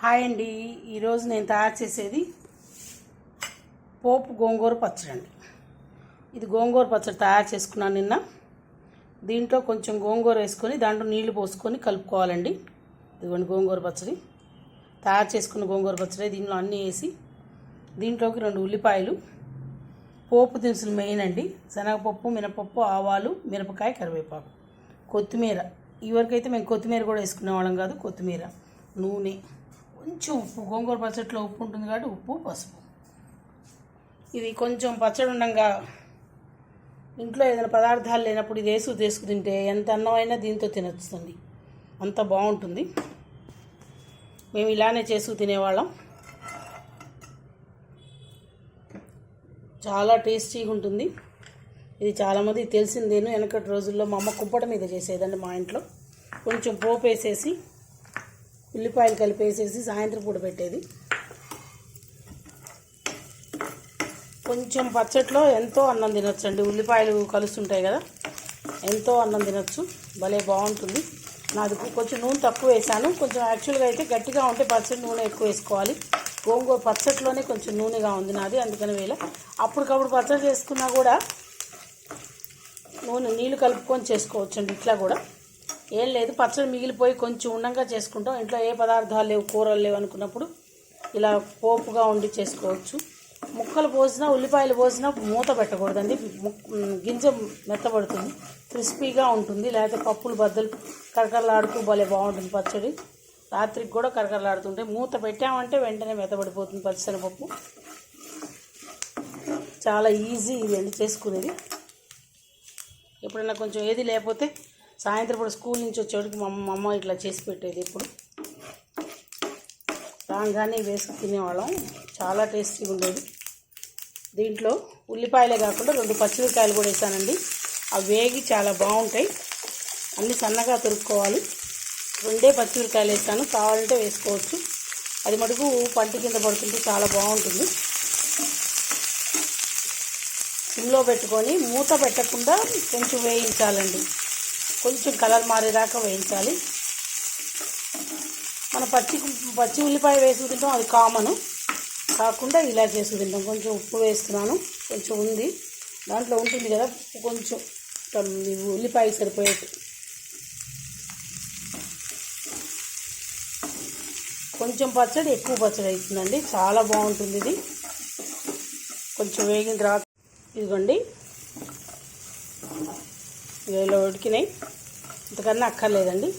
Hi అండి. ఈరోజు నేను తయారు చేసేది పోపు గోంగూర పచ్చడి అండి. ఇది గోంగూర పచ్చడి తయారు చేసుకున్నాను నిన్న. దీంట్లో కొంచెం గోంగూర వేసుకొని దాంట్లో నీళ్లు పోసుకొని కలుపుకోవాలండి. ఇదిగోండి గోంగూర పచ్చడి, తయారు చేసుకున్న గోంగూర పచ్చడి. దీంట్లో అన్నీ వేసి దీంట్లోకి 2 ఉల్లిపాయలు, పోపు దినుసులు మెయిన్ అండి, శనగపప్పు, మినపప్పు, ఆవాలు, మిరపకాయ, కరివేపాకు, కొత్తిమీర. ఇవరకైతే మేము కొత్తిమీర కూడా వేసుకునేవాళ్ళం కాదు. కొత్తిమీర, నూనె, కొంచెం ఉప్పు. గోంగూర పచ్చడిలో ఉప్పు ఉంటుంది కాబట్టి ఉప్పు, పసుపు. ఇది కొంచెం పచ్చడి ఉండగా ఇంట్లో ఏదైనా పదార్థాలు లేనప్పుడు ఇది తీసుకు తింటే ఎంత అన్నమైనా దీంతో తినొస్తుంది, అంత బాగుంటుంది. మేము ఇలానే చేసుకు తినేవాళ్ళం. చాలా టేస్టీగా ఉంటుంది. ఇది చాలామందికి తెలిసిందేను. వెనకటి రోజుల్లో మా అమ్మ కుంపట మీద చేసేదండి మా ఇంట్లో. కొంచెం పోపు వేసేసి ఉల్లిపాయలు కలిపేసేసి సాయంత్రం పూట పెట్టేది. కొంచెం పచ్చట్లో ఎంతో అన్నం తినొచ్చు అండి. ఉల్లిపాయలు కలుస్తుంటాయి కదా, ఎంతో అన్నం తినొచ్చు. భలే బాగుంటుంది. నాది కొంచెం నూనె తక్కువ వేసాను. కొంచెం యాక్చువల్గా అయితే గట్టిగా ఉంటే పచ్చడి నూనె ఎక్కువ వేసుకోవాలి. గోంగూర పచ్చట్లోనే కొంచెం నూనెగా ఉంది నాది, అందుకని వేళ అప్పటికప్పుడు పచ్చడి చేసుకున్నా కూడా నూనె నీళ్ళు కలుపుకొని చేసుకోవచ్చు అండి. ఇట్లా కూడా ఏం లేదు, పచ్చడి మిగిలిపోయి కొంచెం ఉండంగా చేసుకుంటాం. ఇంట్లో ఏ పదార్థాలు లేవు, కూరలు లేవు అనుకున్నప్పుడు ఇలా పోపుగా వండి చేసుకోవచ్చు. ముక్కలు పోసినా, ఉల్లిపాయలు పోసినా మూత పెట్టకూడదండి. గింజ మెత్తబడుతుంది, క్రిస్పీగా ఉంటుంది. లేకపోతే పప్పులు బద్దలు కరకరలాడుతూ భలే బాగుంటుంది పచ్చడి. రాత్రికి కూడా కరకరలాడుతుంటే మూత పెట్టామంటే వెంటనే మెత్తబడిపోతుంది పచ్చిశనగపప్పు. చాలా ఈజీ ఇది అండి చేసుకునేది. ఎప్పుడైనా కొంచెం ఏది లేకపోతే సాయంత్రం పూట స్కూల్ నుంచి వచ్చేవాడికి మా అమ్మ ఇట్లా చేసి పెట్టేది. ఇప్పుడు రాగానే వేసుకు తినేవాళ్ళం. చాలా టేస్టీగా ఉండేది. దీంట్లో ఉల్లిపాయలే కాకుండా 2 పచ్చిమిరకాయలు కూడా వేసానండి. అవి వేగి చాలా బాగుంటాయి. అన్నీ సన్నగా తురుక్కోవాలి. 2 పచ్చిమిరకాయలు వేసాను, కావాలంటే వేసుకోవచ్చు. అది మటుకు పంటి కింద పడుతుంటే చాలా బాగుంటుంది. సిమ్లో పెట్టుకొని మూత పెట్టకుండా కొంచెం వేయించాలండి. కొంచెం కలర్ మారేదాకా వేయించాలి. మన పచ్చి ఉల్లిపాయ వేసుకు తింటాం, అది కామను. కాకుండా ఇలా చేసుకు తింటాం. కొంచెం ఉప్పు వేస్తున్నాను, కొంచెం ఉంది దాంట్లో ఉంటుంది కదా, కొంచెం ఉల్లిపాయ సరిపోయేట్టు. కొంచెం పచ్చడి ఎక్కువ పచ్చడి అవుతుందండి, చాలా బాగుంటుంది ఇది. కొంచెం వేగిన తర్వాత ఇదిగోండి ఇలా ఉడికినాయి, ఇంతకన్నా అక్కర్లేదండి.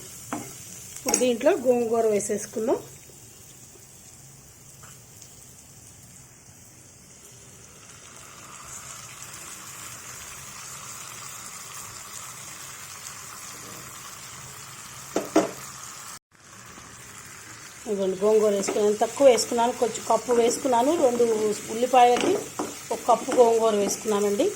ఇప్పుడు దీంట్లో గోంగూర వేసేసుకుందాం. ఇదిగోండి గోంగూర వేసుకున్నాను. తక్కువ వేసుకున్నాను, కొంచెం కప్పు వేసుకున్నాను. 2 ఉల్లిపాయలకి 1 కప్పు గోంగూర వేసుకున్నానండి.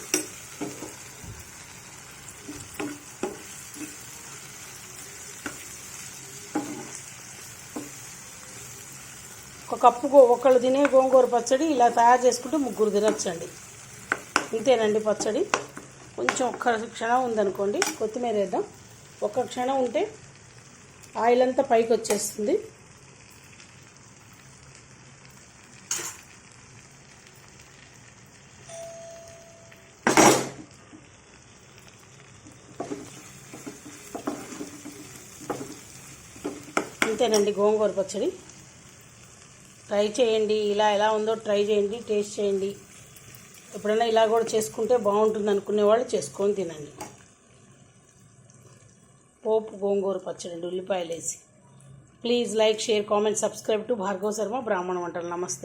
ఒకళ్ళు తినే గోంగూర పచ్చడి ఇలా తయారు చేసుకుంటే 3 తినొచ్చండి. ఇంతేనండి పచ్చడి. కొంచెం ఒక్క క్షణం ఉందనుకోండి, కొత్తిమీర వేద్దాం. ఒక్క క్షణం ఉంటే ఆయిల్ అంతా పైకి వచ్చేస్తుంది. ఇంతేనండి గోంగూర పచ్చడి. ట్రై చేయండి. ఎలా ఉందో ట్రై చేయండి, టేస్ట్ చేయండి. ఎప్పుడైనా ఇలా కూడా చేసుకుంటే బాగుంటుంది అనుకునే వాళ్ళు చేసుకొని తినండి. పోపు గోంగూర పచ్చడి అండి, ఉల్లిపాయలు వేసి. Please like, share, comment, subscribe to Bhargava Sharma బ్రాహ్మణ వంటలు. నమస్తే.